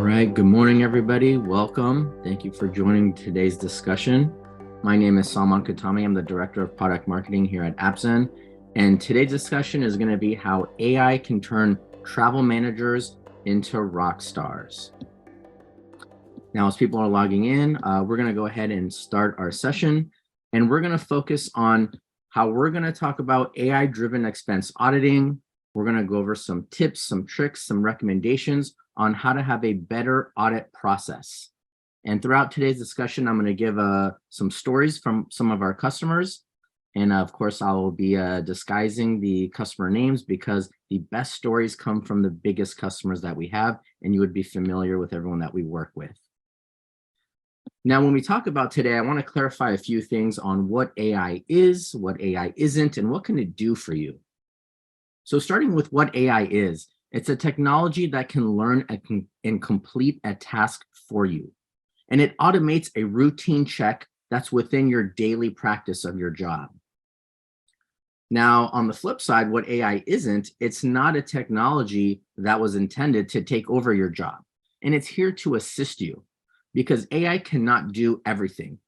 right, good morning, everybody. Welcome. Thank you for joining today's discussion. My name is Saman Khatami. I'm the Director of Product Marketing here at AppZen. And today's discussion is going to be how AI can turn travel managers into rock stars. Now, as people are logging in, we're going to go ahead and start our session. And we're going to focus on how we're going to talk about AI-driven expense auditing. We're going to go over some tips, some tricks, some recommendations on how to have a better audit process. And throughout today's discussion, I'm going to give some stories from some of our customers. And of course, I will be disguising the customer names because the best stories come from the biggest customers that we have, and you would be familiar with everyone that we work with. Now, when we talk about today, I want to clarify a few things on what AI is, what AI isn't, and what can it do for you. So starting with what AI is, it's a technology that can learn and complete a task for you. And it automates a routine check that's within your daily practice of your job. Now, on the flip side, what AI isn't, it's not a technology that was intended to take over your job. And it's here to assist you because AI cannot do everything.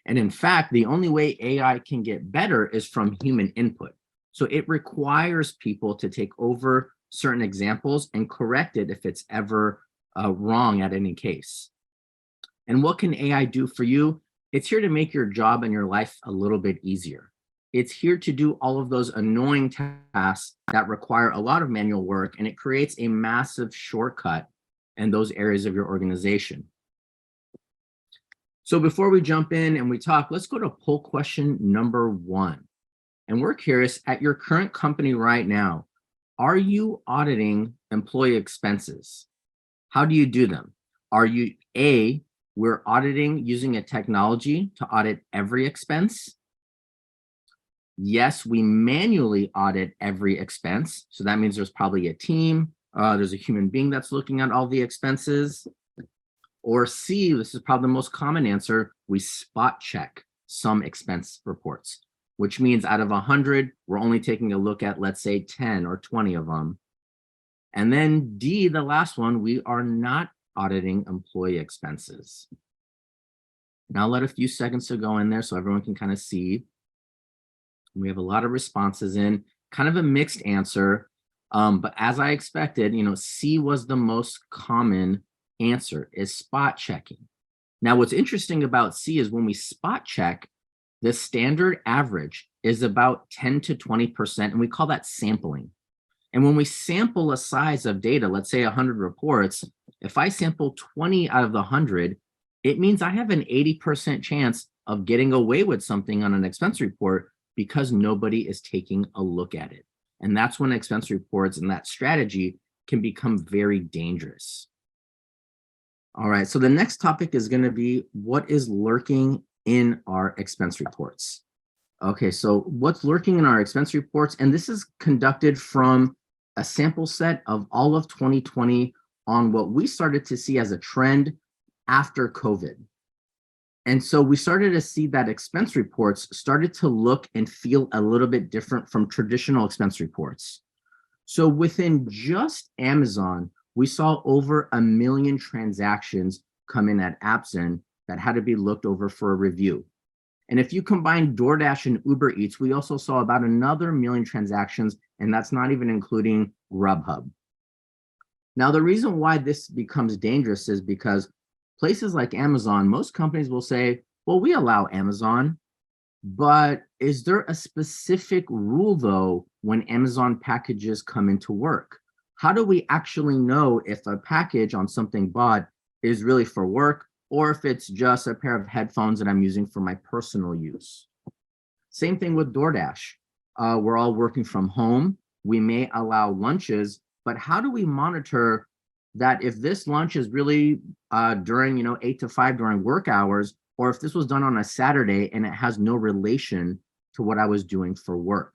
And in fact, the only way AI can get better is from human input. So it requires people to take over certain examples and correct it if it's ever wrong at any case. And what can AI do for you? It's here to make your job and your life a little bit easier. It's here to do all of those annoying tasks that require a lot of manual work, and it creates a massive shortcut in those areas of your organization. So before we jump in and we talk, let's go to poll question number 1. And we're curious, at your current company right now, are you auditing employee expenses? How do you do them? Are you A, we're auditing using a technology to audit every expense? Yes, we manually audit every expense. So that means there's probably a team, there's a human being that's looking at all the expenses. Or C, this is probably the most common answer, we spot check some expense reports, which means out of 100, we're only taking a look at, let's say, 10 or 20 of them. And then D, the last one, we are not auditing employee expenses. Now I'll let a few seconds to go in there so everyone can kind of see. We have a lot of responses in, kind of a mixed answer, but as I expected, C was the most common answer, is spot checking. Now, what's interesting about C is when we spot check, the standard average is about 10 to 20%, and we call that sampling. And when we sample a size of data, let's say 100 reports, if I sample 20 out of the 100, it means I have an 80% chance of getting away with something on an expense report because nobody is taking a look at it. And that's when expense reports and that strategy can become very dangerous. All right, so the next topic is going to be what is lurking in our expense reports. Okay, so what's lurking in our expense reports, and this is conducted from a sample set of all of 2020 on what we started to see as a trend after COVID. And so we started to see that expense reports started to look and feel a little bit different from traditional expense reports. So within just Amazon, we saw over 1 million transactions come in at AppZen that had to be looked over for a review. And if you combine DoorDash and Uber Eats, we also saw about another 1 million transactions, and that's not even including Grubhub. Now, the reason why this becomes dangerous is because places like Amazon, most companies will say, well, we allow Amazon, but is there a specific rule, though, when Amazon packages come into work? How do we actually know if a package on something bought is really for work or if it's just a pair of headphones that I'm using for my personal use? Same thing with DoorDash. We're all working from home. We may allow lunches, but how do we monitor that if this lunch is really during 8 to 5 during work hours, or if this was done on a Saturday and it has no relation to what I was doing for work?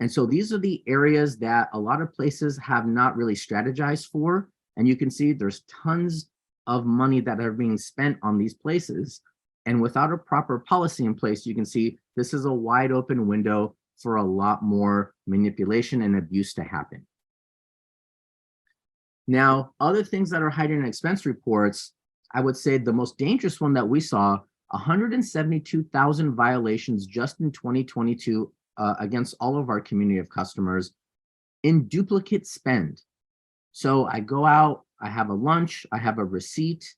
And so these are the areas that a lot of places have not really strategized for. And you can see there's tons of money that are being spent on these places. And without a proper policy in place, you can see this is a wide open window for a lot more manipulation and abuse to happen. Now, other things that are hiding in expense reports, I would say the most dangerous one that we saw, 172,000 violations just in 2022 against all of our community of customers in duplicate spend. So I go out, I have a lunch, I have a receipt,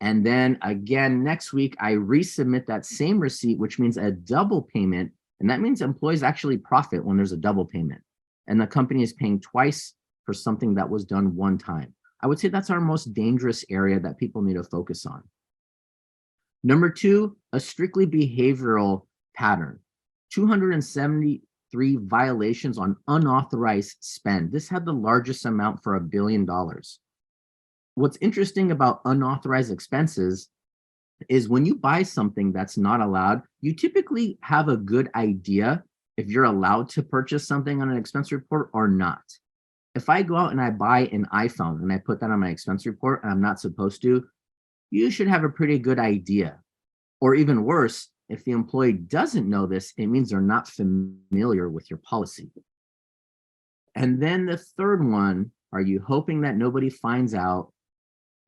and then again next week I resubmit that same receipt, which means a double payment. And that means employees actually profit when there's a double payment. And the company is paying twice for something that was done one time. I would say that's our most dangerous area that people need to focus on. Number two, a strictly behavioral pattern. 273 violations on unauthorized spend. This had the largest amount for $1 billion. What's interesting about unauthorized expenses is when you buy something that's not allowed, you typically have a good idea if you're allowed to purchase something on an expense report or not. If I go out and I buy an iPhone and I put that on my expense report and I'm not supposed to, you should have a pretty good idea. Or even worse, if the employee doesn't know this, it means they're not familiar with your policy. And then the third one, are you hoping that nobody finds out?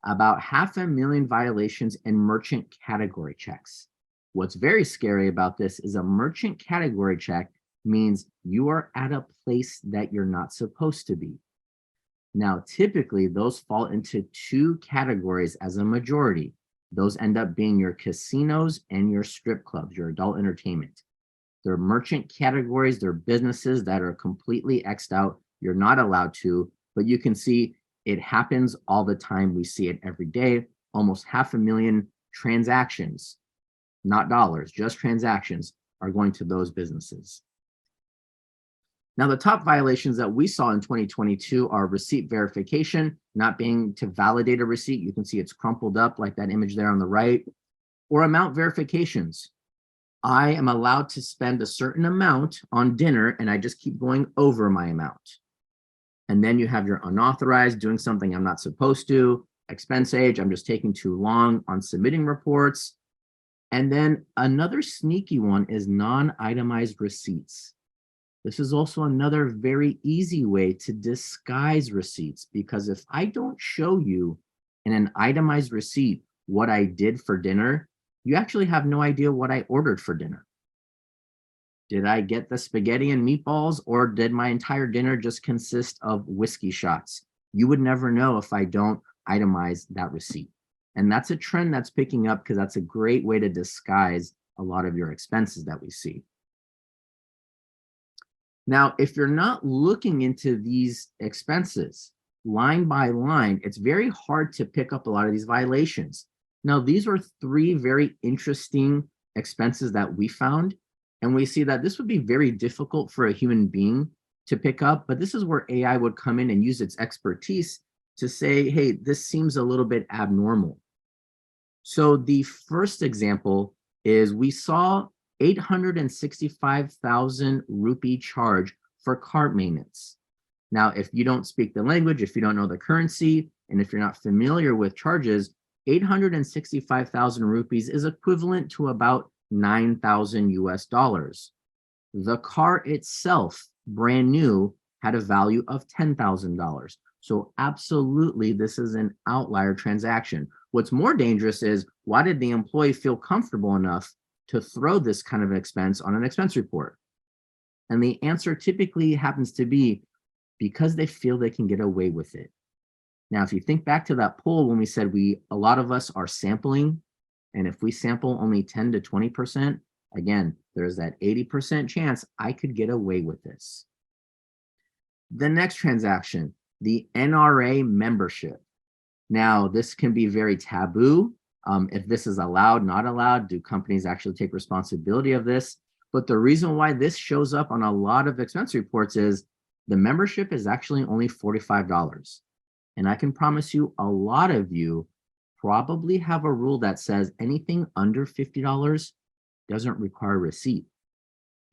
About 500,000 violations in merchant category checks. What's very scary about this is a merchant category check means you are at a place that you're not supposed to be. Now, typically those fall into two categories as a majority. Those end up being your casinos and your strip clubs, your adult entertainment. They're merchant categories, they're businesses that are completely X'd out. You're not allowed to, but you can see it happens all the time. We see it every day. Almost 500,000 transactions, not dollars, just transactions, are going to those businesses. Now, the top violations that we saw in 2022 are receipt verification, not being to validate a receipt. You can see it's crumpled up like that image there on the right, or amount verifications. I am allowed to spend a certain amount on dinner and I just keep going over my amount. And then you have your unauthorized, doing something I'm not supposed to, expense age, I'm just taking too long on submitting reports. And then another sneaky one is non-itemized receipts. This is also another very easy way to disguise receipts, because if I don't show you in an itemized receipt what I did for dinner, you actually have no idea what I ordered for dinner. Did I get the spaghetti and meatballs, or did my entire dinner just consist of whiskey shots? You would never know if I don't itemize that receipt. And that's a trend that's picking up because that's a great way to disguise a lot of your expenses that we see. Now, if you're not looking into these expenses line by line, it's very hard to pick up a lot of these violations. Now, these are three very interesting expenses that we found. And we see that this would be very difficult for a human being to pick up, but this is where AI would come in and use its expertise to say, hey, this seems a little bit abnormal. So the first example is we saw 865,000 rupee charge for car maintenance. Now, if you don't speak the language, if you don't know the currency, and if you're not familiar with charges, 865,000 rupees is equivalent to about 9,000 US dollars. The car itself, brand new, had a value of $10,000. So absolutely, this is an outlier transaction. What's more dangerous is, why did the employee feel comfortable enough to throw this kind of expense on an expense report? And the answer typically happens to be because they feel they can get away with it. Now, if you think back to that poll when we said a lot of us are sampling, and if we sample only 10 to 20%, again, there's that 80% chance I could get away with this. The next transaction, the NRA membership. Now, this can be very taboo. If this is allowed, not allowed, do companies actually take responsibility of this? But the reason why this shows up on a lot of expense reports is the membership is actually only $45. And I can promise you, a lot of you probably have a rule that says anything under $50 doesn't require a receipt.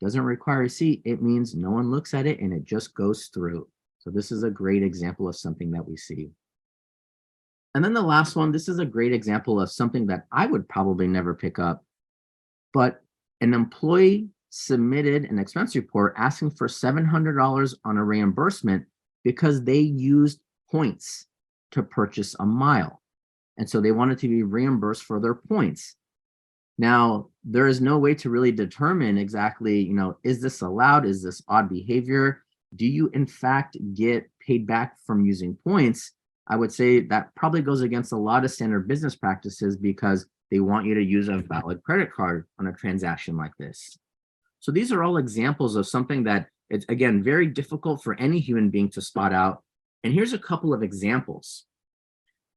Doesn't require a receipt, it means no one looks at it and it just goes through. So this is a great example of something that we see. And then the last one, this is a great example of something that I would probably never pick up, but an employee submitted an expense report asking for $700 on a reimbursement because they used points to purchase a mile. And so they wanted to be reimbursed for their points. Now, there is no way to really determine exactly, is this allowed? Is this odd behavior? Do you in fact get paid back from using points? I would say that probably goes against a lot of standard business practices because they want you to use a valid credit card on a transaction like this. So these are all examples of something that it's, again, very difficult for any human being to spot out. And here's a couple of examples.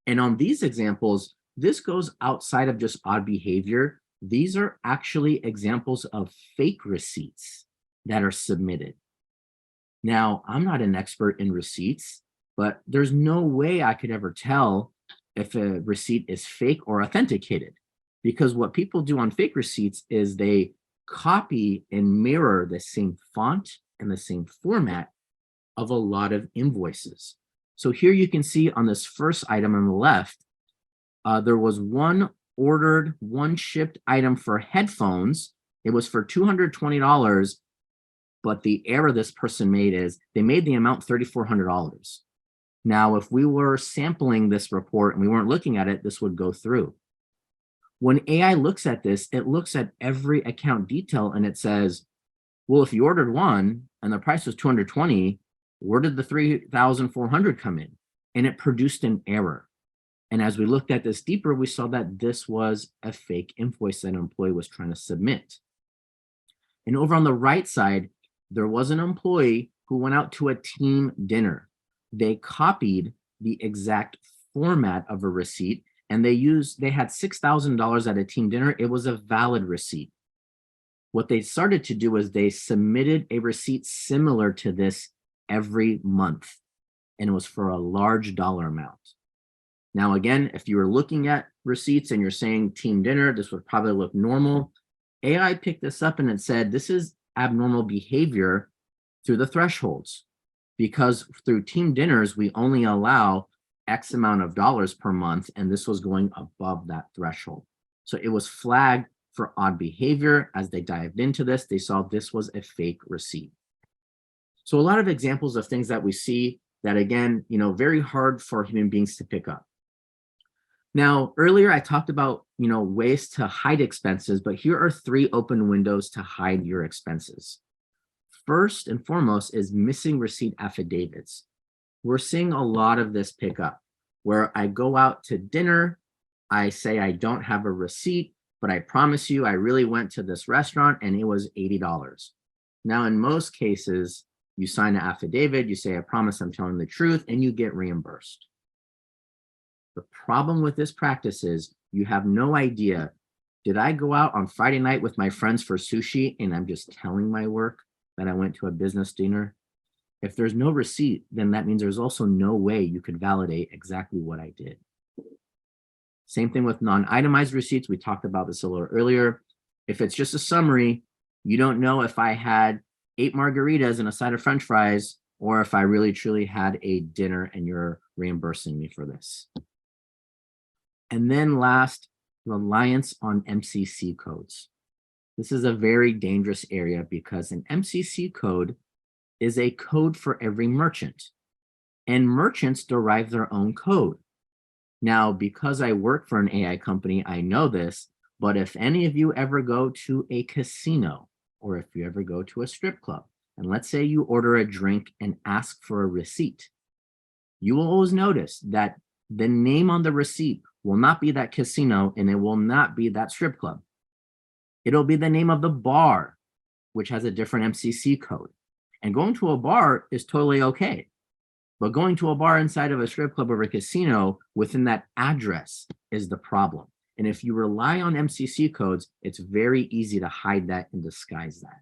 And on these examples, this goes outside of just odd behavior. These are actually examples of fake receipts that are submitted. Now, I'm not an expert in receipts, but there's no way I could ever tell if a receipt is fake or authenticated, because what people do on fake receipts is they copy and mirror the same font and the same format of a lot of invoices. So here you can see on this first item on the left, there was one ordered, one shipped item for headphones. It was for $220, but the error this person made is they made the amount $3,400. Now, if we were sampling this report and we weren't looking at it, this would go through. When AI looks at this, it looks at every account detail and it says, well, if you ordered one and the price was $220, where did the $3,400 come in? And it produced an error. And as we looked at this deeper, we saw that this was a fake invoice that an employee was trying to submit. And over on the right side, there was an employee who went out to a team dinner. They copied the exact format of a receipt and they had $6,000 at a team dinner. It was a valid receipt. What they started to do is they submitted a receipt similar to this every month, and it was for a large dollar amount. Now, again, if you were looking at receipts and you're saying team dinner, this would probably look normal. AI picked this up and it said, this is abnormal behavior through the thresholds, because through team dinners, we only allow X amount of dollars per month, and this was going above that threshold. So it was flagged for odd behavior. As they dived into this, they saw this was a fake receipt. So a lot of examples of things that we see that, again, very hard for human beings to pick up. Now, earlier I talked about, ways to hide expenses, but here are 3 open windows to hide your expenses. First and foremost is missing receipt affidavits. We're seeing a lot of this pick up, where I go out to dinner, I say I don't have a receipt, but I promise you I really went to this restaurant and it was $80. Now, in most cases, you sign an affidavit, you say, I promise I'm telling the truth, and you get reimbursed. The problem with this practice is you have no idea, did I go out on Friday night with my friends for sushi and I'm just telling my work that I went to a business dinner? If there's no receipt, then that means there's also no way you could validate exactly what I did. Same thing with non-itemized receipts. We talked about this a little earlier. If it's just a summary, you don't know if I had 8 margaritas and a side of French fries, or if I really truly had a dinner and you're reimbursing me for this. And then last, reliance on MCC codes. This is a very dangerous area because an MCC code is a code for every merchant, and merchants derive their own code. Now, because I work for an AI company, I know this, but if any of you ever go to a casino, or if you ever go to a strip club, and let's say you order a drink and ask for a receipt, you will always notice that the name on the receipt will not be that casino and it will not be that strip club. It'll be the name of the bar, which has a different MCC code. And going to a bar is totally okay. But going to a bar inside of a strip club or a casino within that address is the problem. And if you rely on MCC codes, it's very easy to hide that and disguise that.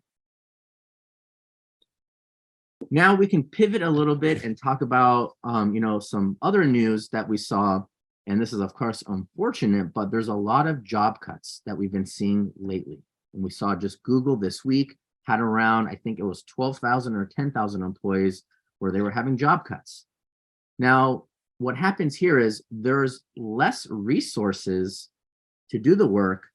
Now we can pivot a little bit and talk about, some other news that we saw. And this is, of course, unfortunate, but there's a lot of job cuts that we've been seeing lately. And we saw just Google this week had around, I think it was 12,000 or 10,000 employees where they were having job cuts. Now, what happens here is there's less resources to do the work,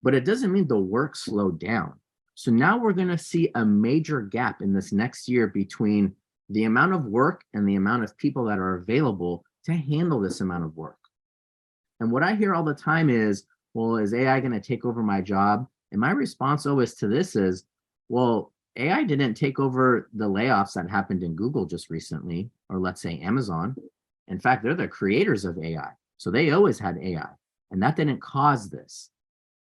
but it doesn't mean the work slowed down. So now we're going to see a major gap in this next year between the amount of work and the amount of people that are available to handle this amount of work. And what I hear all the time is, well, is AI going to take over my job? And my response always to this is, well, AI didn't take over the layoffs that happened in Google just recently, or let's say Amazon. In fact, they're the creators of AI. So they always had AI, and that didn't cause this.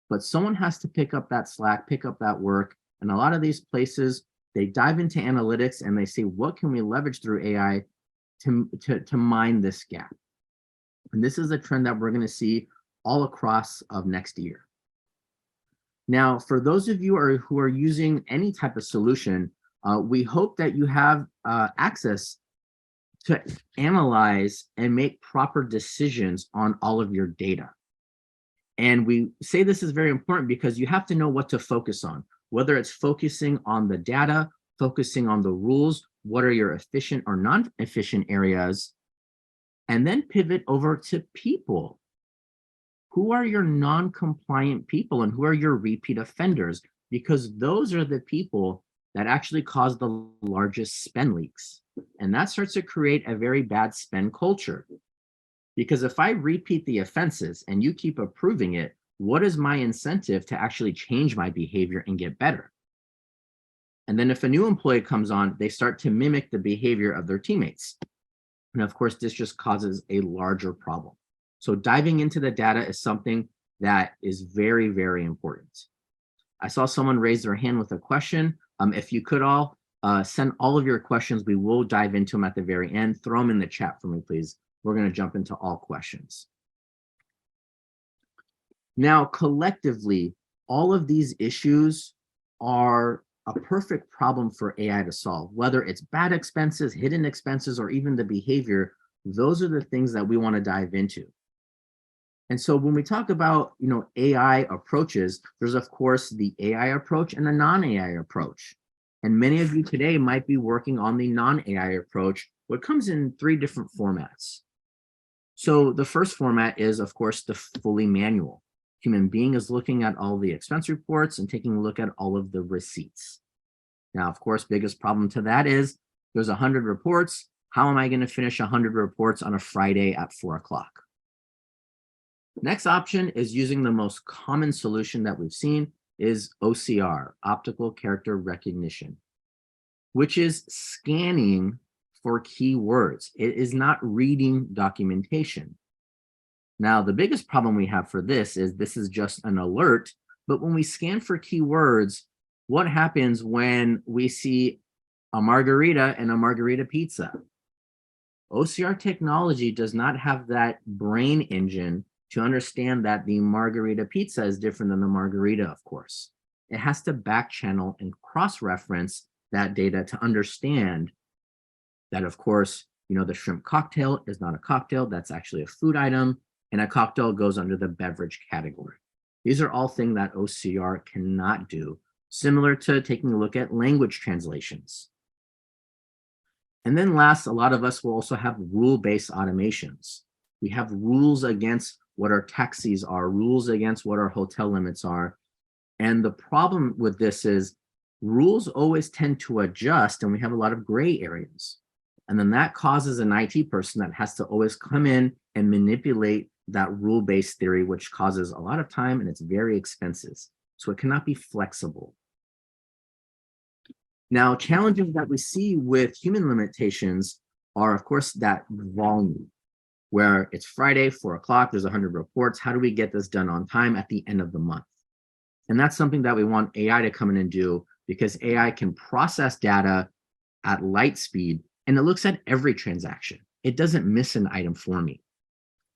But someone has to pick up that slack, pick up that work. And a lot of these places, they dive into analytics and they say, what can we leverage through AI to mine this gap? And this is a trend that we're going to see all across of next year. Now, for those of you who are using any type of solution, we hope that you have access to analyze and make proper decisions on all of your data. And we say this is very important because you have to know what to focus on, whether it's focusing on the data, focusing on the rules, what are your efficient or non-efficient areas, and then pivot over to people. Who are your non-compliant people and who are your repeat offenders? Because those are the people that actually cause the largest spend leaks. And that starts to create a very bad spend culture. Because if I repeat the offenses and you keep approving it, what is my incentive to actually change my behavior and get better? And then if a new employee comes on, they start to mimic the behavior of their teammates. And of course, this just causes a larger problem. So diving into the data is something that is very, very important. I saw someone raise their hand with a question. If you could all send all of your questions, we will dive into them at the very end. Throw them in the chat for me, please. We're going to jump into all questions. Now, collectively, all of these issues are a perfect problem for AI to solve, whether it's bad expenses, hidden expenses, or even the behavior. Those are the things that we want to dive into. And so when we talk about, AI approaches, there's of course the AI approach and the non-AI approach. And many of you today might be working on the non-AI approach, which comes in 3 different formats. So the first format is, of course, the fully manual. Human being is looking at all the expense reports and taking a look at all of the receipts. Now, of course, biggest problem to that is there's 100 reports. How am I going to finish 100 reports on a Friday at 4 o'clock? Next option is using the most common solution that we've seen is OCR, optical character recognition, which is scanning for keywords. It is not reading documentation. Now, the biggest problem we have for this is just an alert, but when we scan for keywords, what happens when we see a margarita and a margarita pizza? OCR technology does not have that brain engine to understand that the margarita pizza is different than the margarita, of course. It has to back channel and cross-reference that data to understand that, of course, the shrimp cocktail is not a cocktail, that's actually a food item, and a cocktail goes under the beverage category. These are all things that OCR cannot do, similar to taking a look at language translations. And then last, a lot of us will also have rule-based automations. We have rules against what our taxis are, rules against what our hotel limits are. And the problem with this is rules always tend to adjust and we have a lot of gray areas. And then that causes an IT person that has to always come in and manipulate that rule-based theory, which causes a lot of time and it's very expensive. So it cannot be flexible. Now, challenges that we see with human limitations are, of course, that volume, where it's Friday, 4 o'clock, there's 100 reports. How do we get this done on time at the end of the month? And that's something that we want AI to come in and do because AI can process data at light speed and it looks at every transaction. It doesn't miss an item for me.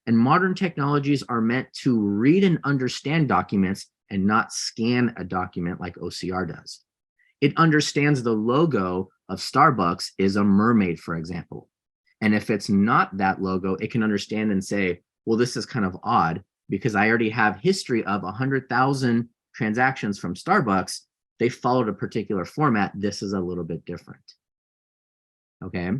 And modern technologies are meant to read and understand documents and not scan a document like OCR does. It understands the logo of Starbucks is a mermaid, for example. And if it's not that logo, it can understand and say, well, this is kind of odd because I already have history of 100,000 transactions from Starbucks. They followed a particular format. This is a little bit different. Okay.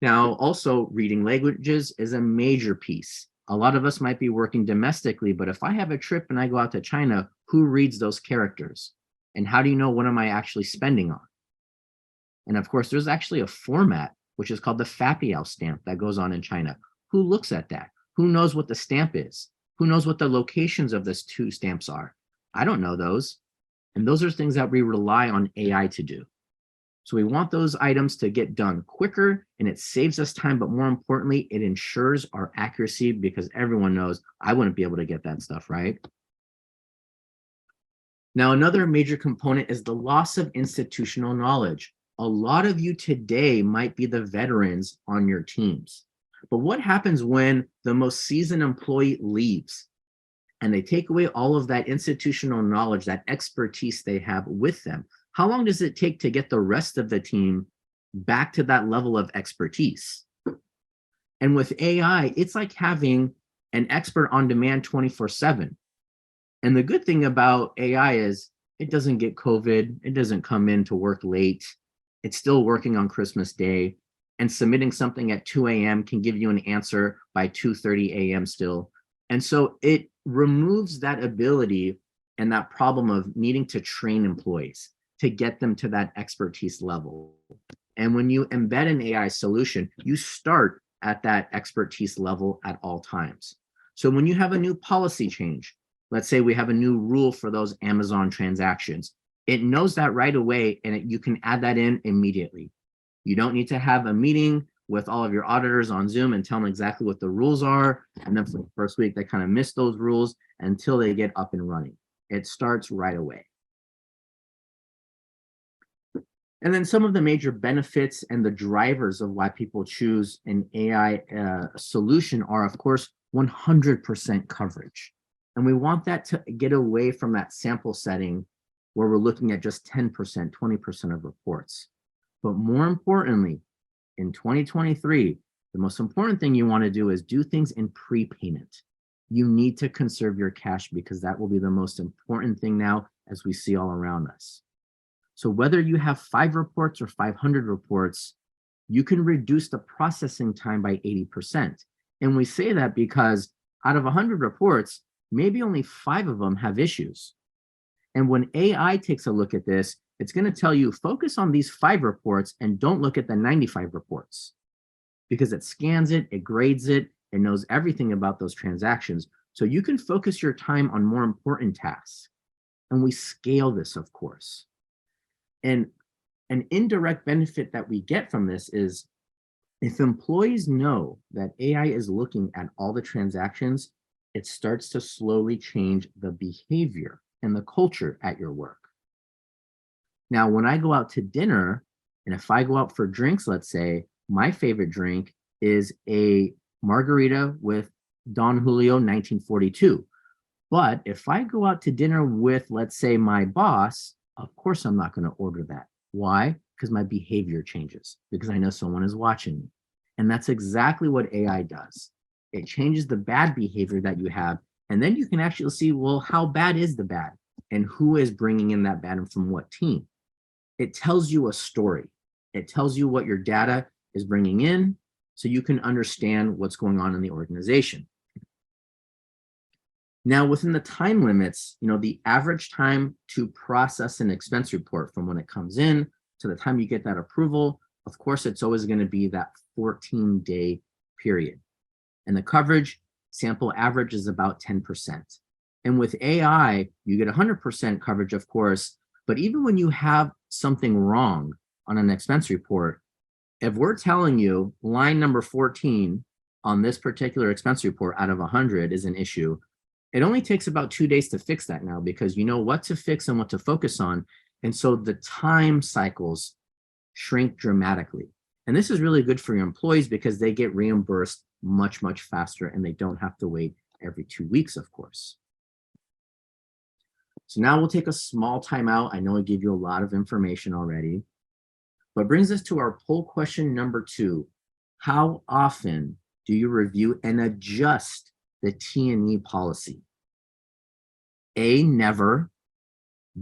Now, also reading languages is a major piece. A lot of us might be working domestically, but if I have a trip and I go out to China, who reads those characters? And how do you know what am I actually spending on? And of course, there's actually a format, which is called the Fapiao stamp that goes on in China. Who looks at that? Who knows what the stamp is? Who knows what the locations of those two stamps are? I don't know those. And those are things that we rely on AI to do. So we want those items to get done quicker, and it saves us time, but more importantly, it ensures our accuracy, because everyone knows I wouldn't be able to get that stuff right. Now, another major component is the loss of institutional knowledge. A lot of you today might be the veterans on your teams. But what happens when the most seasoned employee leaves and they take away all of that institutional knowledge, that expertise they have with them? How long does it take to get the rest of the team back to that level of expertise? And with AI, it's like having an expert on demand 24/7. And the good thing about AI is it doesn't get COVID. It doesn't come in to work late. It's still working on Christmas Day. And submitting something at 2 a.m. can give you an answer by 2:30 a.m. still. And so it removes that ability and that problem of needing to train employees to get them to that expertise level. And when you embed an AI solution, you start at that expertise level at all times. So when you have a new policy change, let's say we have a new rule for those Amazon transactions, it knows that right away, and you can add that in immediately. You don't need to have a meeting with all of your auditors on Zoom and tell them exactly what the rules are. And then for the first week, they kind of miss those rules until they get up and running. It starts right away. And then some of the major benefits and the drivers of why people choose an AI solution are, of course, 100% coverage. And we want that to get away from that sample setting where we're looking at just 10%, 20% of reports. But more importantly, in 2023, the most important thing you want to do is do things in prepayment. You need to conserve your cash, because that will be the most important thing now, as we see all around us. So whether you have 5 reports or 500 reports, you can reduce the processing time by 80%. And we say that because out of 100 reports, maybe only 5 of them have issues. And when AI takes a look at this, it's going to tell you, focus on these 5 reports and don't look at the 95 reports, because it scans it, it grades it, it knows everything about those transactions. So you can focus your time on more important tasks. And we scale this, of course. And an indirect benefit that we get from this is, if employees know that AI is looking at all the transactions, it starts to slowly change the behavior and the culture at your work. Now, when I go out to dinner, and if I go out for drinks, let's say, my favorite drink is a margarita with Don Julio 1942. But if I go out to dinner with, let's say, my boss, of course, I'm not going to order that. Why? Because my behavior changes, because I know someone is watching me. And that's exactly what AI does. It changes the bad behavior that you have. And then you can actually see, well, how bad is the bad? And who is bringing in that bad and from what team? It tells you a story. It tells you what your data is bringing in, so you can understand what's going on in the organization. Now, within the time limits, the average time to process an expense report from when it comes in to the time you get that approval, of course, it's always going to be that 14-day period. And the coverage sample average is about 10%. And with AI, you get 100% coverage, of course, but even when you have something wrong on an expense report, if we're telling you line number 14 on this particular expense report out of 100 is an issue, it only takes about 2 days to fix that now, because you know what to fix and what to focus on. And so the time cycles shrink dramatically. And this is really good for your employees, because they get reimbursed much, much faster, and they don't have to wait every 2 weeks, of course. So now we'll take a small time out. I know I gave you a lot of information already, but brings us to our poll question number 2. How often do you review and adjust the T&E policy? A, never.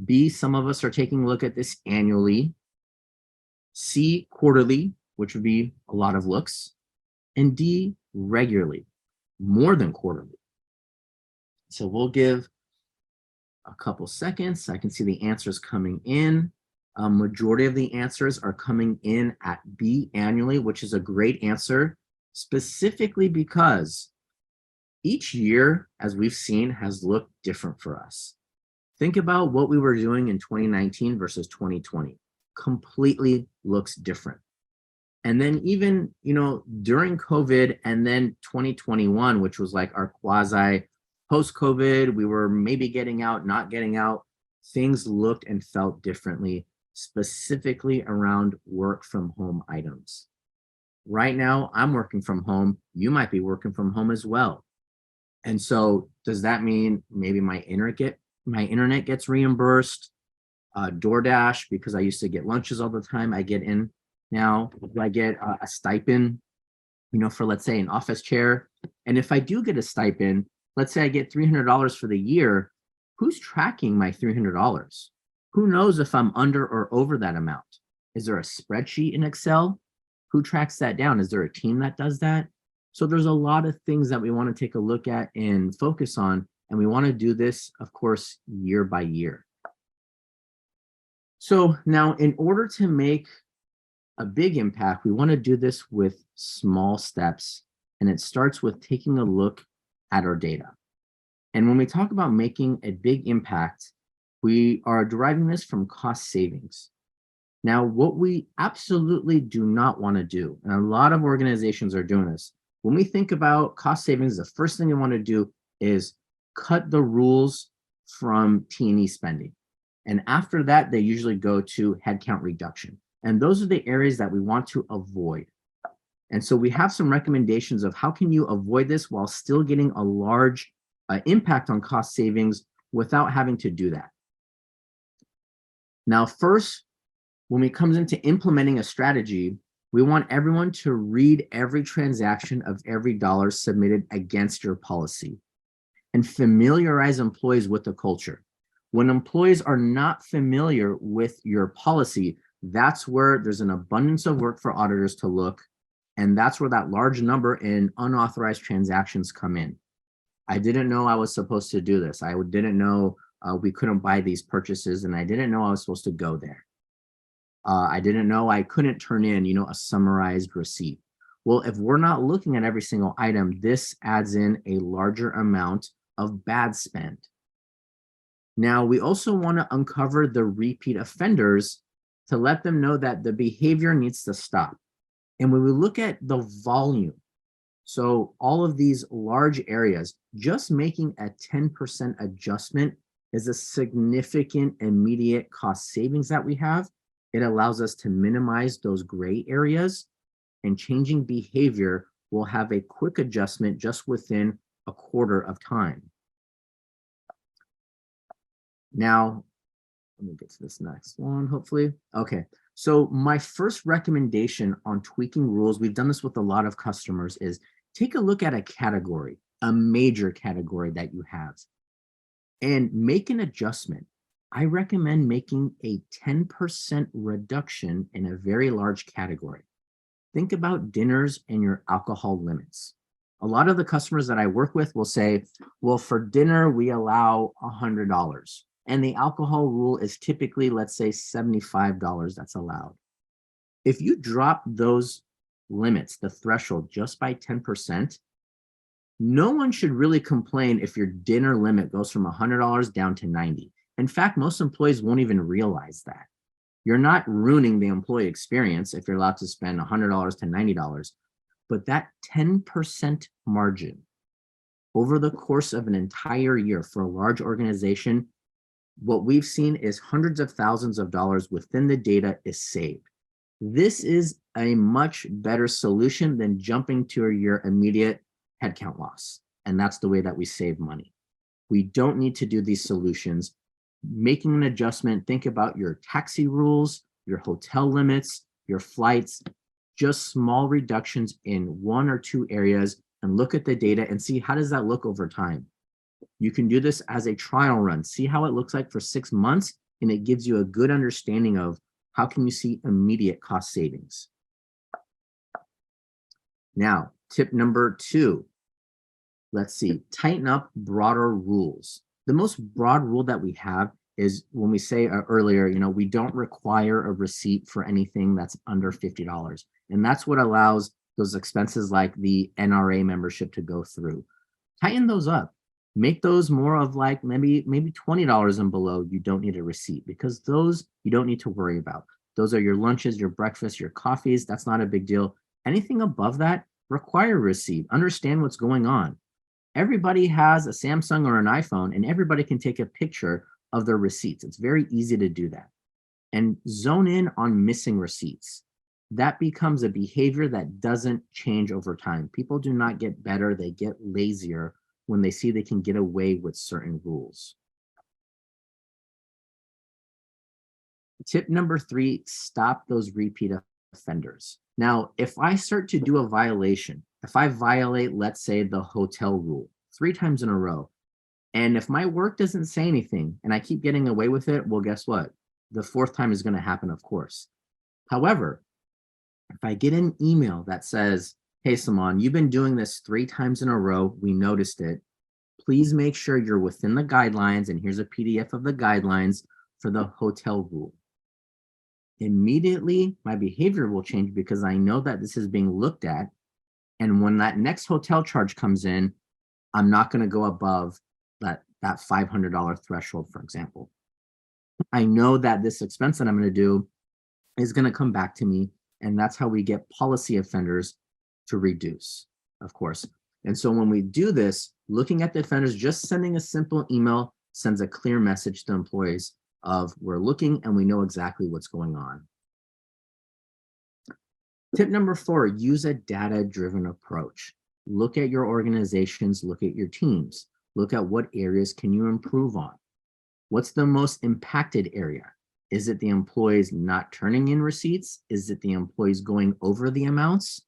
B, some of us are taking a look at this annually. C, quarterly, which would be a lot of looks. And D, regularly, more than quarterly. So we'll give a couple seconds. I can see the answers coming in. A majority of the answers are coming in at B, annually, which is a great answer. specifically because each year, as we've seen, has looked different for us. Think about what we were doing in 2019 versus 2020. Completely looks different. And then even, during COVID and then 2021, which was like our quasi post-COVID, we were maybe getting out, not getting out, things looked and felt differently, specifically around work from home items. Right now, I'm working from home. You might be working from home as well. And so does that mean maybe my internet gets reimbursed? DoorDash, because I used to get lunches all the time, I get in now. Do I get a stipend, for, let's say, an office chair? And if I do get a stipend, let's say I get $300 for the year, who's tracking my $300? Who knows if I'm under or over that amount? Is there a spreadsheet in Excel? Who tracks that down? Is there a team that does that? So there's a lot of things that we want to take a look at and focus on, and we want to do this, of course, year by year. So now, in order to make a big impact, we want to do this with small steps, and it starts with taking a look at our data. And when we talk about making a big impact, we are deriving this from cost savings. Now, what we absolutely do not want to do, and a lot of organizations are doing this, when we think about cost savings, the first thing you want to do is cut the rules from T&E spending. And after that, they usually go to headcount reduction. And those are the areas that we want to avoid. And so we have some recommendations of how can you avoid this while still getting a large impact on cost savings without having to do that. Now, first, when it comes into implementing a strategy, we want everyone to read every transaction of every dollar submitted against your policy and familiarize employees with the culture. When employees are not familiar with your policy, that's where there's an abundance of work for auditors to look, and that's where that large number in unauthorized transactions come in. I didn't know I was supposed to do this. I didn't know we couldn't buy these purchases, and I didn't know I was supposed to go there. I didn't know I couldn't turn in, a summarized receipt. Well, if we're not looking at every single item, this adds in a larger amount of bad spend. Now, we also want to uncover the repeat offenders to let them know that the behavior needs to stop. And when we look at the volume, so all of these large areas, just making a 10% adjustment is a significant immediate cost savings that we have. It allows us to minimize those gray areas, and changing behavior will have a quick adjustment just within a quarter of time. Now, let me get to this next one, hopefully. Okay, so my first recommendation on tweaking rules, we've done this with a lot of customers, is take a look at a category, a major category that you have, and make an adjustment. I recommend making a 10% reduction in a very large category. Think about dinners and your alcohol limits. A lot of the customers that I work with will say, well, for dinner, we allow $100. And the alcohol rule is typically, let's say, $75 that's allowed. If you drop those limits, the threshold, just by 10%, no one should really complain if your dinner limit goes from $100 down to $90. In fact, most employees won't even realize that. You're not ruining the employee experience if you're allowed to spend $100 to $90, but that 10% margin over the course of an entire year for a large organization, what we've seen is hundreds of thousands of dollars within the data is saved. This is a much better solution than jumping to your immediate headcount loss. And that's the way that we save money. We don't need to do these solutions. Making an adjustment, think about your taxi rules, your hotel limits, your flights, just small reductions in one or two areas, and look at the data and see how does that look over time. You can do this as a trial run, see how it looks like for 6 months, and it gives you a good understanding of how can you see immediate cost savings. Now, tip number 2, let's see, tighten up broader rules. The most broad rule that we have is when we say earlier, we don't require a receipt for anything that's under $50. And that's what allows those expenses like the NRA membership to go through. Tighten those up. Make those more of like maybe $20 and below. You don't need a receipt because those you don't need to worry about. Those are your lunches, your breakfast, your coffees. That's not a big deal. Anything above that, require a receipt. Understand what's going on. Everybody has a Samsung or an iPhone, and everybody can take a picture of their receipts. It's very easy to do that. And zone in on missing receipts. That becomes a behavior that doesn't change over time. People do not get better, they get lazier when they see they can get away with certain rules. Tip number 3, stop those repeat offenders. Now, if I start to do a violation, if I violate, let's say, the hotel rule 3 times in a row, and if my work doesn't say anything and I keep getting away with it, well, guess what? The 4th time is going to happen, of course. However, if I get an email that says, hey, Saman, you've been doing this 3 times in a row, we noticed it. Please make sure you're within the guidelines, and here's a PDF of the guidelines for the hotel rule. Immediately, my behavior will change because I know that this is being looked at. And when that next hotel charge comes in, I'm not going to go above that $500 threshold, for example. I know that this expense that I'm going to do is going to come back to me. And that's how we get policy offenders to reduce, of course. And so when we do this, looking at the offenders, just sending a simple email sends a clear message to employees of we're looking and we know exactly what's going on. Tip number 4, use a data-driven approach. Look at your organizations, look at your teams, look at what areas can you improve on. What's the most impacted area? Is it the employees not turning in receipts? Is it the employees going over the amounts?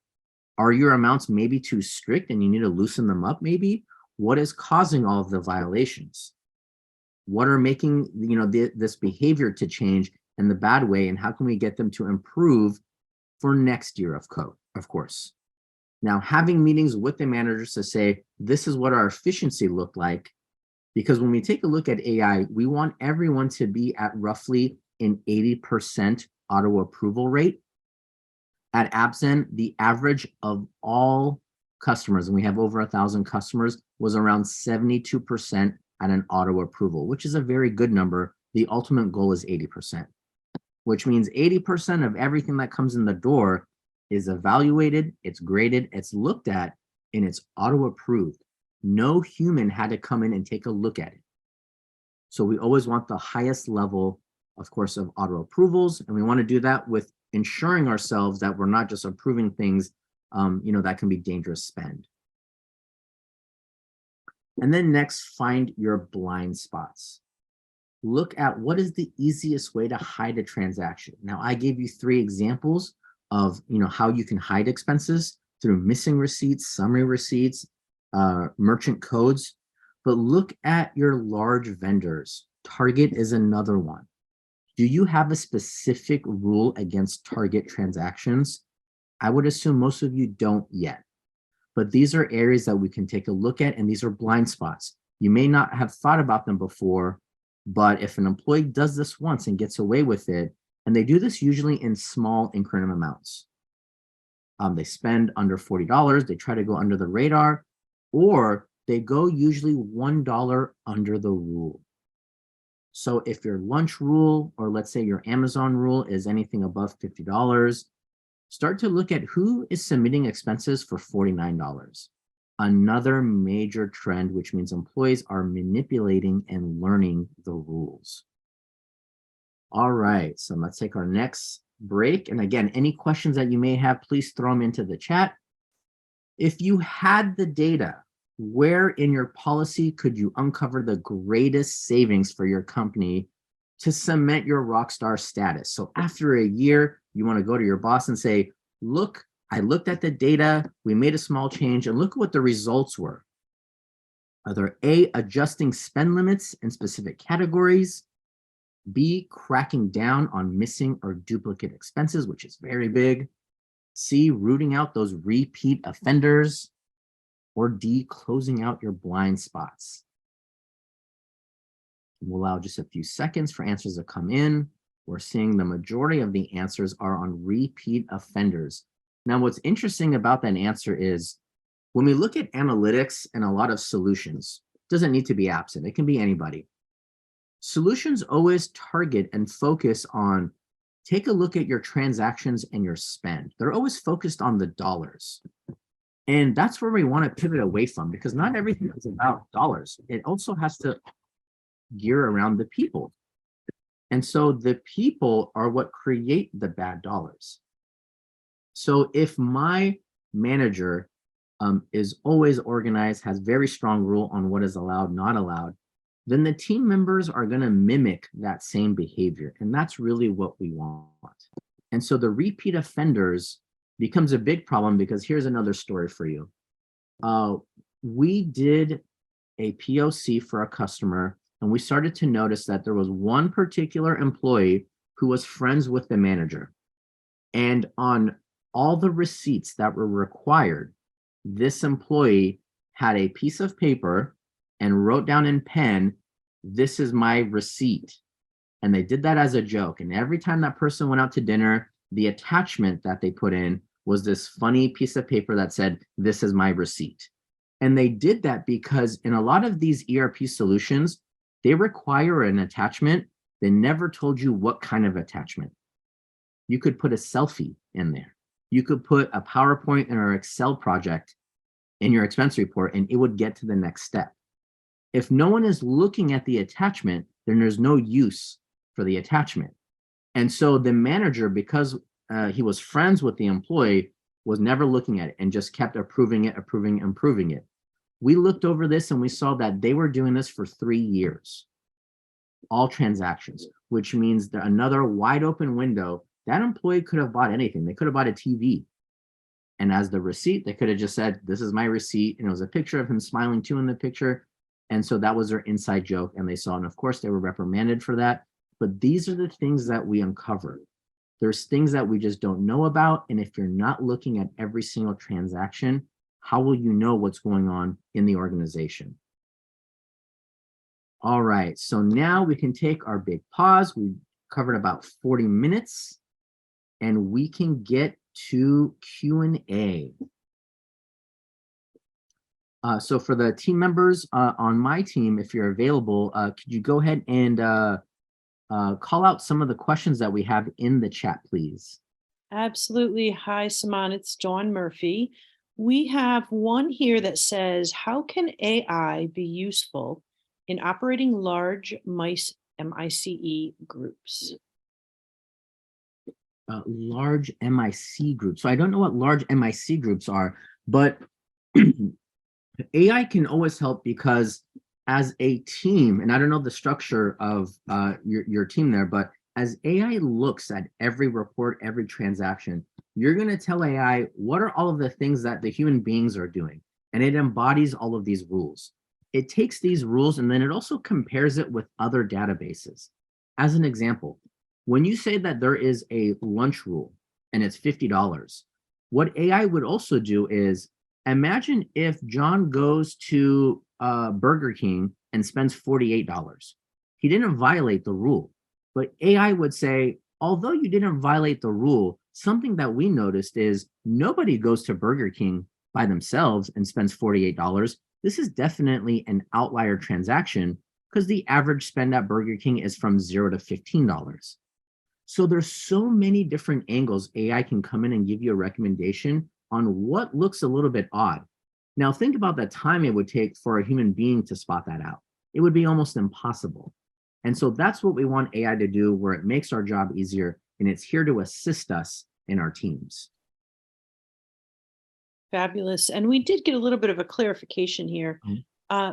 Are your amounts maybe too strict and you need to loosen them up maybe? What is causing all of the violations? What are making this behavior to change in the bad way, and how can we get them to improve for next year of code, of course? Now, having meetings with the managers to say, this is what our efficiency looked like, because when we take a look at AI, we want everyone to be at roughly an 80% auto approval rate. At AppZen, the average of all customers, and we have over 1,000 customers, was around 72% at an auto approval, which is a very good number. The ultimate goal is 80%, which means 80% of everything that comes in the door is evaluated, it's graded, it's looked at, and it's auto approved. No human had to come in and take a look at it. So we always want the highest level, of course, of auto approvals, and we want to do that with ensuring ourselves that we're not just approving things, that can be dangerous spend. And then next, find your blind spots. Look at what is the easiest way to hide a transaction. Now, I gave you 3 examples of how you can hide expenses through missing receipts, summary receipts, merchant codes, but look at your large vendors. Target is another one. Do you have a specific rule against target transactions? I would assume most of you don't yet, but these are areas that we can take a look at, and these are blind spots. You may not have thought about them before, but if an employee does this once and gets away with it, and they do this usually in small increment amounts, they spend under $40, they try to go under the radar, or they go usually $1 under the rule. So if your lunch rule, or let's say your Amazon rule, is anything above $50, start to look at who is submitting expenses for $49. Another major trend, which means employees are manipulating and learning the rules. All right, so let's take our next break. And again, any questions that you may have, please throw them into the chat. If you had the data, where in your policy could you uncover the greatest savings for your company to cement your rockstar status? So after a year, you want to go to your boss and say, look, I looked at the data, we made a small change, and look what the results were. Are there A, adjusting spend limits in specific categories, B, cracking down on missing or duplicate expenses, which is very big, C, rooting out those repeat offenders, or D, closing out your blind spots? We'll allow just a few seconds for answers to come in. We're seeing the majority of the answers are on repeat offenders. Now, what's interesting about that answer is when we look at analytics and a lot of solutions, it doesn't need to be AppZen, it can be anybody. Solutions always target and focus on, take a look at your transactions and your spend. They're always focused on the dollars. And that's where we want to pivot away from, because not everything is about dollars. It also has to gear around the people. And so the people are what create the bad dollars. So if my manager is always organized, has very strong rule on what is allowed, not allowed, then the team members are going to mimic that same behavior. And that's really what we want. And so the repeat offenders becomes a big problem, because here's another story for you. We did a POC for a customer, and we started to notice that there was one particular employee who was friends with the manager. And on all the receipts that were required, this employee had a piece of paper and wrote down in pen, "This is my receipt." And they did that as a joke. And every time that person went out to dinner, the attachment that they put in was this funny piece of paper that said, "This is my receipt." And they did that because in a lot of these ERP solutions, they require an attachment. They never told you what kind of attachment. You could put a selfie in there. You could put a PowerPoint or Excel project in your expense report, and it would get to the next step. If no one is looking at the attachment, then there's no use for the attachment. And so the manager, because he was friends with the employee, was never looking at it and just kept approving it, improving it. We looked over this and we saw that they were doing this for 3 years, all transactions, which means that another wide open window. That employee could have bought anything. They could have bought a TV. And as the receipt, they could have just said, "This is my receipt." And it was a picture of him smiling too in the picture. And so that was their inside joke. And they saw, and of course they were reprimanded for that. But these are the things that we uncover. There's things that we just don't know about. And if you're not looking at every single transaction, how will you know what's going on in the organization? All right, so now we can take our big pause. We covered about 40 minutes and we can get to Q&A. So for the team members on my team, if you're available, could you go ahead and call out some of the questions that we have in the chat, please? Absolutely. Hi, Saman. It's Dawn Murphy. We have one here that says, how can AI be useful in operating large MICE groups? Large MIC groups. So I don't know what large MIC groups are, but AI can always help, because as a team, and I don't know the structure of your team there, but as AI looks at every report, every transaction, you're going to tell AI what are all of the things that the human beings are doing, and it embodies all of these rules. It takes these rules and then it also compares it with other databases. As an example, when you say that there is a lunch rule and it's $50, what AI would also do is, imagine if John goes to Burger King and spends $48. He didn't violate the rule, but AI would say, although you didn't violate the rule, something that we noticed is nobody goes to Burger King by themselves and spends $48. This is definitely an outlier transaction, because the average spend at Burger King is from $0 to $15. So there's so many different angles AI can come in and give you a recommendation on what looks a little bit odd. Now think about the time it would take for a human being to spot that out. It would be almost impossible. And so that's what we want AI to do, where it makes our job easier, and it's here to assist us in our teams. Fabulous. And we did get a little bit of a clarification here.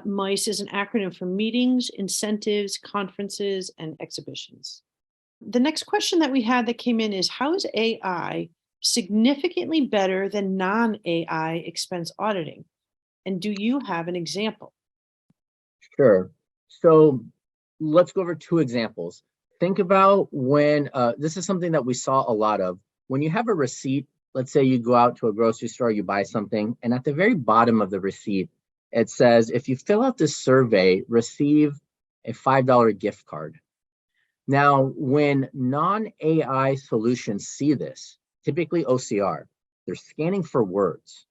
MICE is an acronym for meetings, incentives, conferences, and exhibitions. The next question that we had that came in is, how is AI significantly better than non-AI expense auditing? And do you have an example? Sure. So let's go over 2 examples. Think about when, this is something that we saw a lot of. When you have a receipt, let's say you go out to a grocery store, you buy something, and at the very bottom of the receipt, it says, if you fill out this survey, receive a $5 gift card. Now, when non-AI solutions see this, typically OCR, They're scanning for words.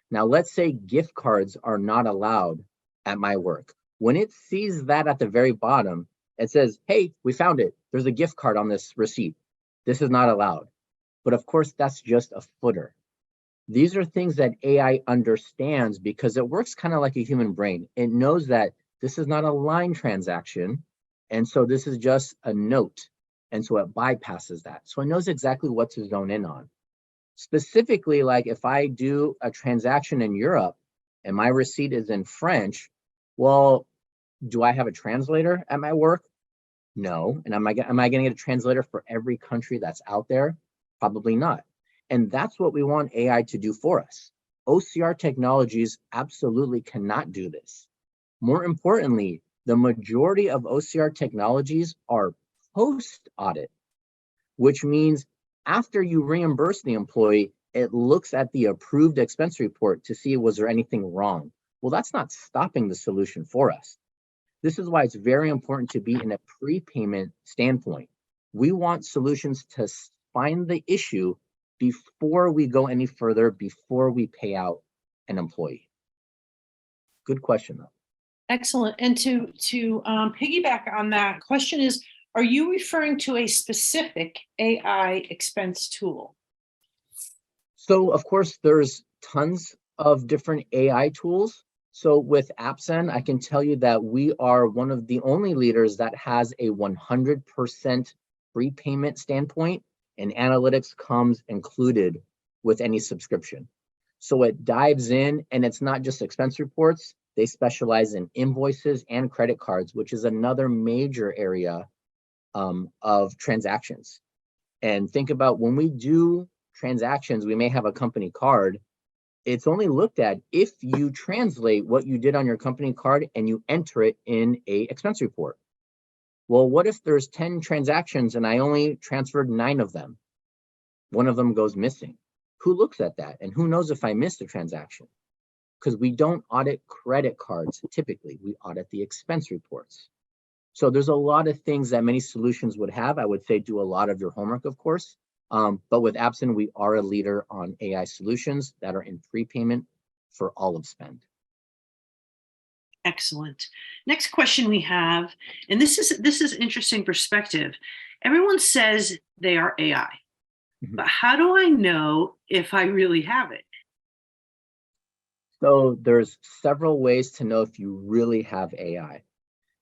Now, let's say gift cards are not allowed at my work. When it sees that at the very bottom, it says, hey, we found it. There's a gift card on this receipt. This is not allowed. But of course, that's just a footer. These are things that AI understands because it works kind of like a human brain. It knows that this is not a line transaction. And so this is just a note. And so it bypasses that. So it knows exactly what to zone in on. Specifically, like if I do a transaction in Europe and my receipt is in French, well, do I have a translator at my work? No. And am I going to get a translator for every country that's out there? Probably not. And that's what we want AI to do for us. OCR technologies absolutely cannot do this. More importantly, the majority of OCR technologies are post-audit, which means after you reimburse the employee, it looks at the approved expense report to see was there anything wrong. Well, that's not stopping the solution for us. This is why it's very important to be in a prepayment standpoint. We want solutions to find the issue before we go any further, before we pay out an employee. Good question, though. Excellent. And to piggyback on that, question is, are you referring to a specific AI expense tool? So, of course, there's tons of different AI tools. So with AppZen, I can tell you that we are one of the only leaders that has a 100% prepayment standpoint, and analytics comes included with any subscription. So it dives in, and it's not just expense reports. They specialize in invoices and credit cards, which is another major area of transactions. And think about when we do transactions, we may have a company card. It's only looked at if you translate what you did on your company card and you enter it in a expense report. Well, what if there's 10 transactions and I only transferred 9 of them? One of them goes missing. Who looks at that? And who knows if I missed a transaction? Because we don't audit credit cards typically, we audit the expense reports. So there's a lot of things that many solutions would have. I would say do a lot of your homework, of course. But with AppZen, we are a leader on AI solutions that are in prepayment for all of spend. Excellent. Next question we have, and this is interesting perspective. Everyone says they are AI, but how do I know if I really have it? So there's several ways to know if you really have AI.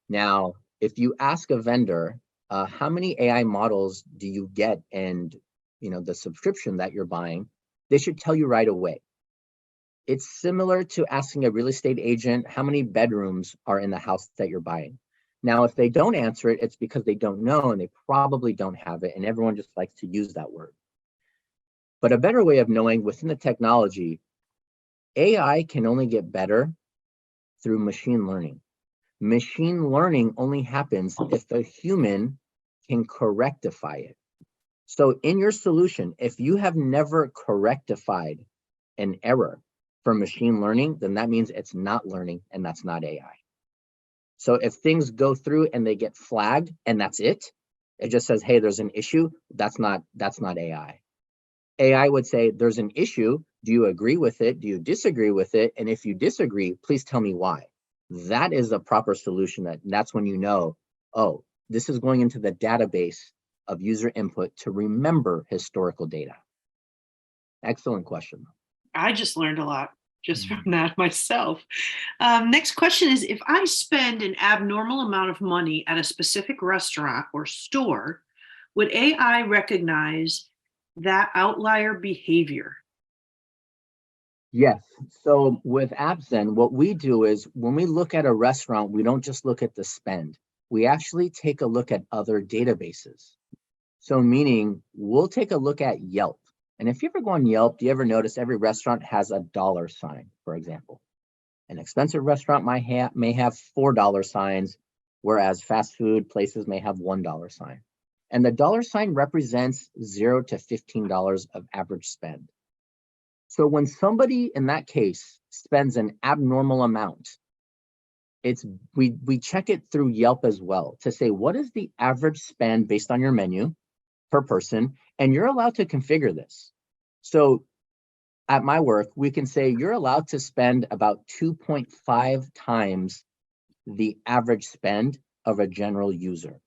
Now, if you ask a vendor, how many AI models do you get and the subscription that you're buying, they should tell you right away. It's similar to asking a real estate agent how many bedrooms are in the house that you're buying. Now, if they don't answer it, it's because they don't know and they probably don't have it, and everyone just likes to use that word. But a better way of knowing within the technology, AI can only get better through machine learning. Machine learning only happens if the human can correctify it. So in your solution, if you have never correctified an error for machine learning, then that means it's not learning and that's not AI. So if things go through and they get flagged and that's it, it just says, hey, there's an issue, that's not AI. AI would say, there's an issue, do you agree with it? Do you disagree with it? And if you disagree, please tell me why. That is a proper solution. That's when you know, oh, this is going into the database of user input to remember historical data. Excellent question. I just learned a lot just from that myself. Next question is, if I spend an abnormal amount of money at a specific restaurant or store, would AI recognize that outlier behavior? Yes. So with AppZen, what we do is when we look at a restaurant, we don't just look at the spend. We actually take a look at other databases. So meaning we'll take a look at Yelp. And if you ever go on Yelp, do you ever notice every restaurant has a dollar sign, for example? An expensive restaurant may have $4 signs, whereas fast food places may have $1 sign. And the dollar sign represents $0 to $15 of average spend. So when somebody in that case spends an abnormal amount, we check it through Yelp as well to say, what is the average spend based on your menu per person? And you're allowed to configure this. So at my work, we can say you're allowed to spend about 2.5 times the average spend of a general user.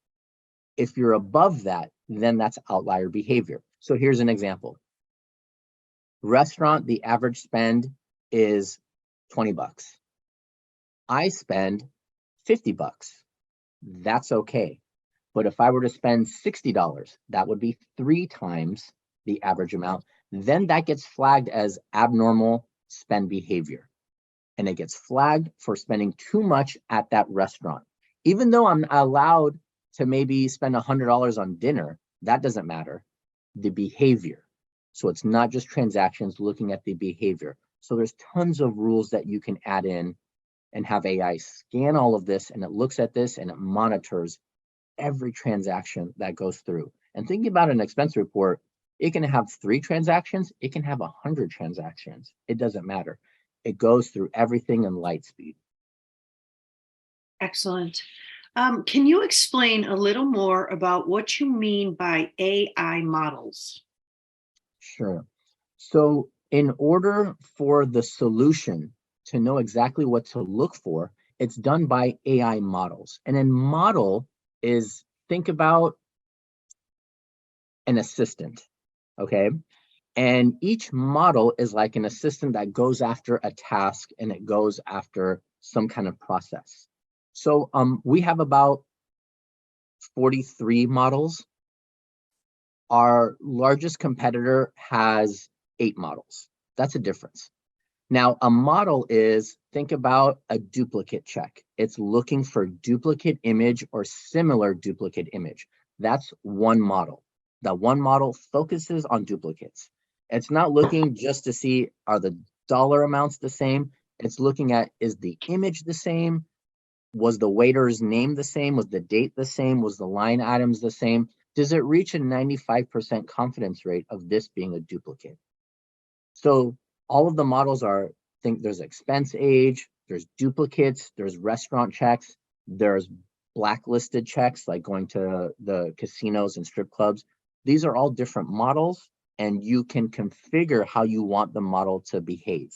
If you're above that, then that's outlier behavior. So here's an example. Restaurant, the average spend is 20 bucks. I spend 50 bucks. That's okay. But if I were to spend $60, that would be 3 times the average amount. Then that gets flagged as abnormal spend behavior. And it gets flagged for spending too much at that restaurant. Even though I'm allowed to maybe spend $100 on dinner, that doesn't matter. The behavior. So it's not just transactions, looking at the behavior. So there's tons of rules that you can add in and have AI scan all of this, and it looks at this and it monitors every transaction that goes through. And thinking about an expense report, it can have 3 transactions, it can have 100 transactions. It doesn't matter. It goes through everything in light speed. Excellent. Can you explain a little more about what you mean by AI models? Sure. So in order for the solution to know exactly what to look for, it's done by AI models. And then model is, think about an assistant, okay? And each model is like an assistant that goes after a task and it goes after some kind of process. So we have about 43 models. Our largest competitor has 8 models. That's a difference. Now, a model is, think about a duplicate check. It's looking for duplicate image or similar duplicate image. That's one model. That one model focuses on duplicates. It's not looking just to see, are the dollar amounts the same? It's looking at, is the image the same? Was the waiter's name the same? Was the date the same? Was the line items the same? Does it reach a 95% confidence rate of this being a duplicate? So all of the models are, think there's expense age, there's duplicates, there's restaurant checks, there's blacklisted checks, like going to the casinos and strip clubs. These are all different models, and you can configure how you want the model to behave.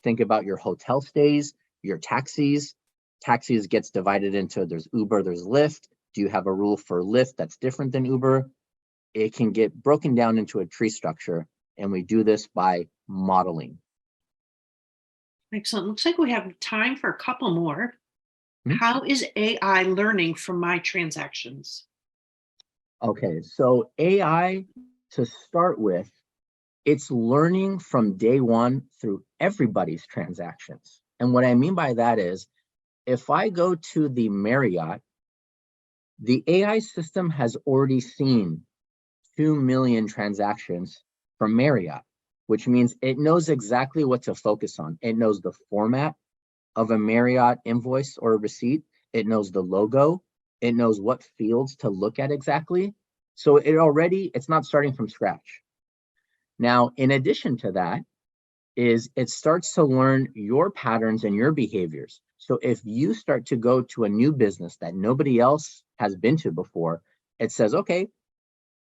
Think about your hotel stays, your taxis. Taxis gets divided into, there's Uber, there's Lyft. Do you have a rule for Lyft that's different than Uber? It can get broken down into a tree structure, and we do this by modeling. Excellent. Looks like we have time for a couple more. Hmm? How is AI learning from my transactions? Okay, so AI, to start with, it's learning from day one through everybody's transactions. And what I mean by that is, if I go to the Marriott, the AI system has already seen 2 million transactions from Marriott, which means it knows exactly what to focus on. It knows the format of a Marriott invoice or a receipt. It knows the logo. It knows what fields to look at exactly. So it's not starting from scratch. Now, in addition to that, it starts to learn your patterns and your behaviors. So if you start to go to a new business that nobody else has been to before, it says, okay,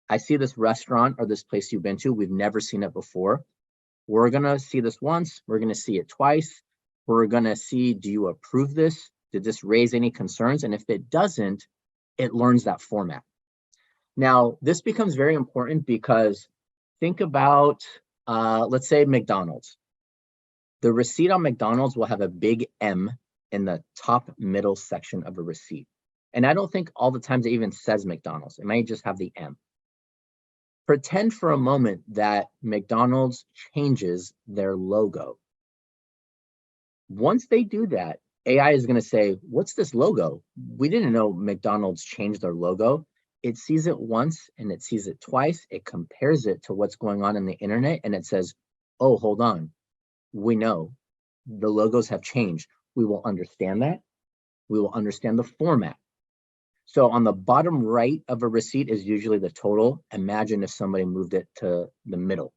I see this restaurant or this place you've been to. We've never seen it before. We're going to see this once. We're going to see it twice. We're going to see, do you approve this? Did this raise any concerns? And if it doesn't, it learns that format. Now, this becomes very important because think about, let's say McDonald's. The receipt on McDonald's will have a big M in the top middle section of a receipt. And I don't think all the times it even says McDonald's. It might just have the M. Pretend for a moment that McDonald's changes their logo. Once they do that, AI is going to say, what's this logo? We didn't know McDonald's changed their logo. It sees it once and it sees it twice. It compares it to what's going on in the internet, and it says, oh, hold on. We know the logos have changed. We will understand that. We will understand the format. So on the bottom right of a receipt is usually the total. Imagine if somebody moved it to the middle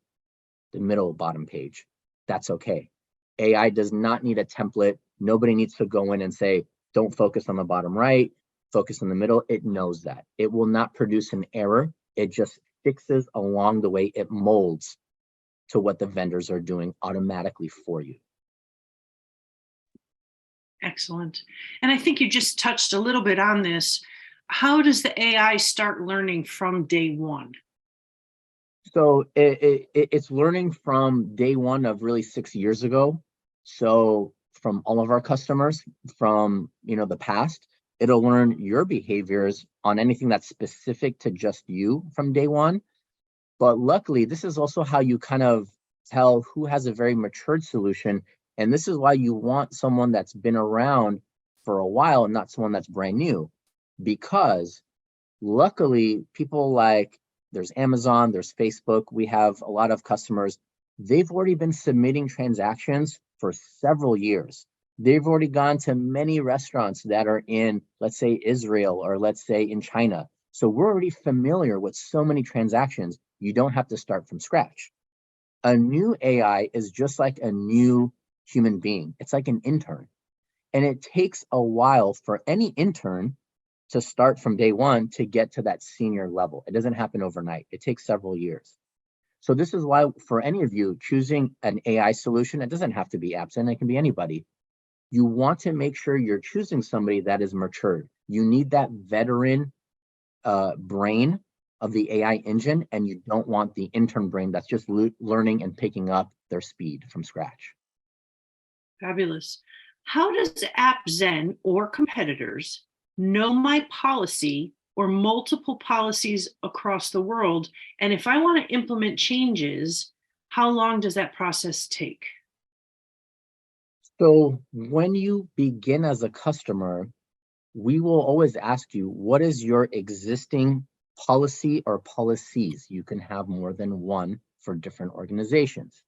bottom page. That's okay. AI does not need a template. Nobody needs to go in and say, don't focus on the bottom right, focus on the middle. It knows that. It will not produce an error. It just fixes along the way. It molds to what the vendors are doing automatically for you. Excellent. And I think you just touched a little bit on this. How does the AI start learning from day one? So it's learning from day one of really 6 years ago. So from all of our customers from the past, it'll learn your behaviors on anything that's specific to just you from day one. But luckily, this is also how you kind of tell who has a very matured solution. And this is why you want someone that's been around for a while and not someone that's brand new. Because luckily, people like there's Amazon, there's Facebook, we have a lot of customers. They've already been submitting transactions for several years. They've already gone to many restaurants that are in, let's say, Israel, or let's say in China. So we're already familiar with so many transactions. You don't have to start from scratch. A new AI is just like a new human being. It's like an intern. And it takes a while for any intern to start from day one to get to that senior level. It doesn't happen overnight. It takes several years. So this is why for any of you choosing an AI solution, it doesn't have to be AppZen, it can be anybody. You want to make sure you're choosing somebody that is matured. You need that veteran brain of the AI engine, and you don't want the intern brain that's just learning and picking up their speed from scratch. Fabulous. How does AppZen or competitors know my policy or multiple policies across the world? And if I want to implement changes, how long does that process take? So when you begin as a customer, we will always ask you, what is your existing policy or policies? You can have more than one for different organizations.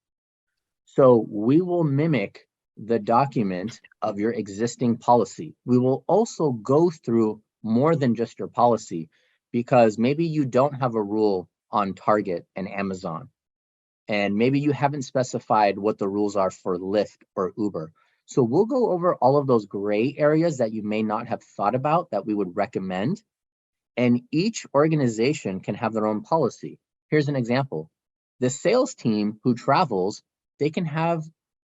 So we will mimic the document of your existing policy. We will also go through more than just your policy, because maybe you don't have a rule on Target and Amazon, and maybe you haven't specified what the rules are for Lyft or Uber. So we'll go over all of those gray areas that you may not have thought about that we would recommend. And each organization can have their own policy. Here's an example. The sales team who travels, they can have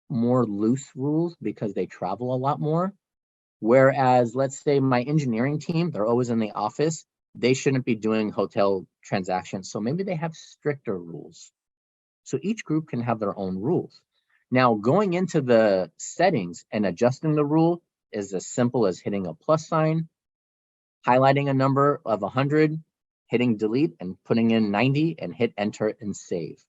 more loose rules because they travel a lot more. Whereas, let's say my engineering team, they're always in the office. They shouldn't be doing hotel transactions. So maybe they have stricter rules. So each group can have their own rules. Now, going into the settings and adjusting the rule is as simple as hitting a plus sign, highlighting a number of 100, hitting delete and putting in 90, and hit enter and save.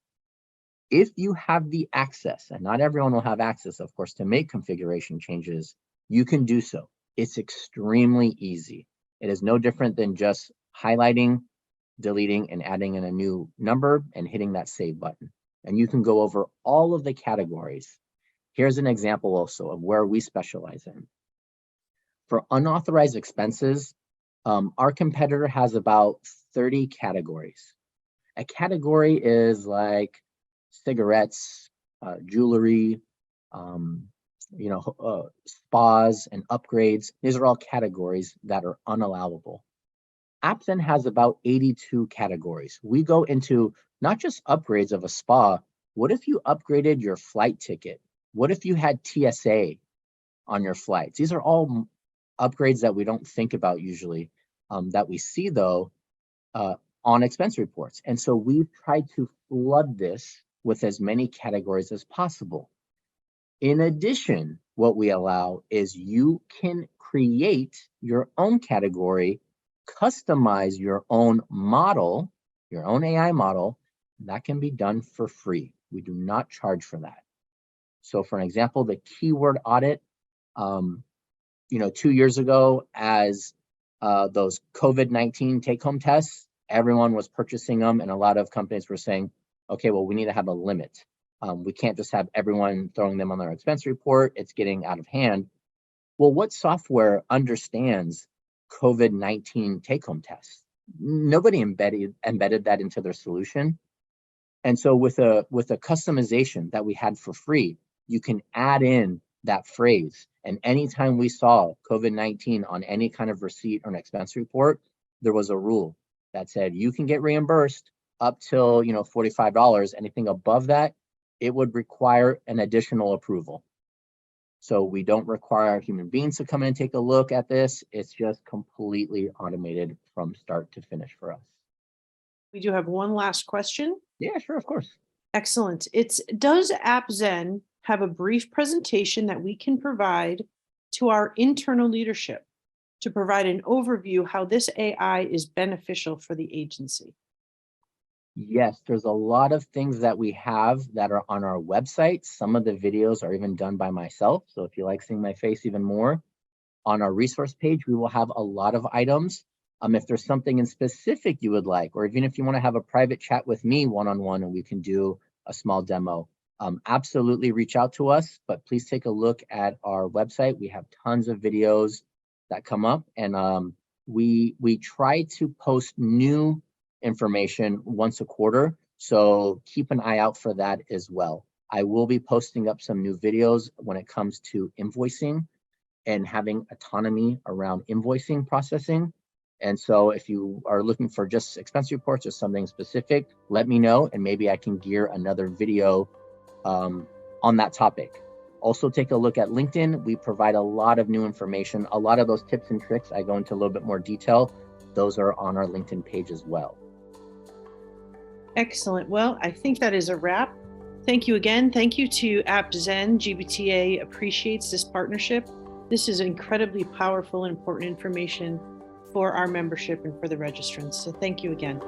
If you have the access, and not everyone will have access, of course, to make configuration changes, you can do so. It's extremely easy. It is no different than just highlighting, deleting, and adding in a new number and hitting that save button. And you can go over all of the categories. Here's an example also of where we specialize in. For unauthorized expenses, our competitor has about 30 categories. A category is like cigarettes, jewelry, spas and upgrades. These are all categories that are unallowable. AppZen has about 82 categories. We go into not just upgrades of a spa. What if you upgraded your flight ticket? What if you had TSA on your flights? These are all upgrades that we don't think about usually, that we see though on expense reports. And so we've tried to flood this with as many categories as possible. In addition, what we allow is you can create your own category, customize your own model, your own AI model. That can be done for free. We do not charge for that. So for an example, the keyword audit, 2 years ago, as those COVID-19 take-home tests, everyone was purchasing them, and a lot of companies were saying, okay, well, we need to have a limit. We can't just have everyone throwing them on their expense report. It's getting out of hand. Well, what software understands COVID-19 take-home tests? Nobody embedded that into their solution. And so with a customization that we had for free, you can add in that phrase. And anytime we saw COVID-19 on any kind of receipt or an expense report, there was a rule that said you can get reimbursed up till $45. Anything above that, it would require an additional approval. So we don't require human beings to come in and take a look at this. It's just completely automated from start to finish for us. We do have one last question. Yeah, sure, of course. Excellent. Does AppZen have a brief presentation that we can provide to our internal leadership to provide an overview how this AI is beneficial for the agency? Yes, there's a lot of things that we have that are on our website. Some of the videos are even done by myself. So if you like seeing my face even more, on our resource page, we will have a lot of items. If there's something in specific you would like, or even if you want to have a private chat with me one-on-one and we can do a small demo, absolutely reach out to us, but please take a look at our website. We have tons of videos that come up, and we try to post new information once a quarter. So keep an eye out for that as well. I will be posting up some new videos when it comes to invoicing and having autonomy around invoicing processing. And so if you are looking for just expense reports or something specific, let me know, and maybe I can gear another video on that topic. Also take a look at LinkedIn. We provide a lot of new information. A lot of those tips and tricks, I go into a little bit more detail. Those are on our LinkedIn page as well. Excellent. Well, I think that is a wrap. Thank you again. Thank you to AppZen. GBTA appreciates this partnership. This is incredibly powerful and important information for our membership and for the registrants. So thank you again.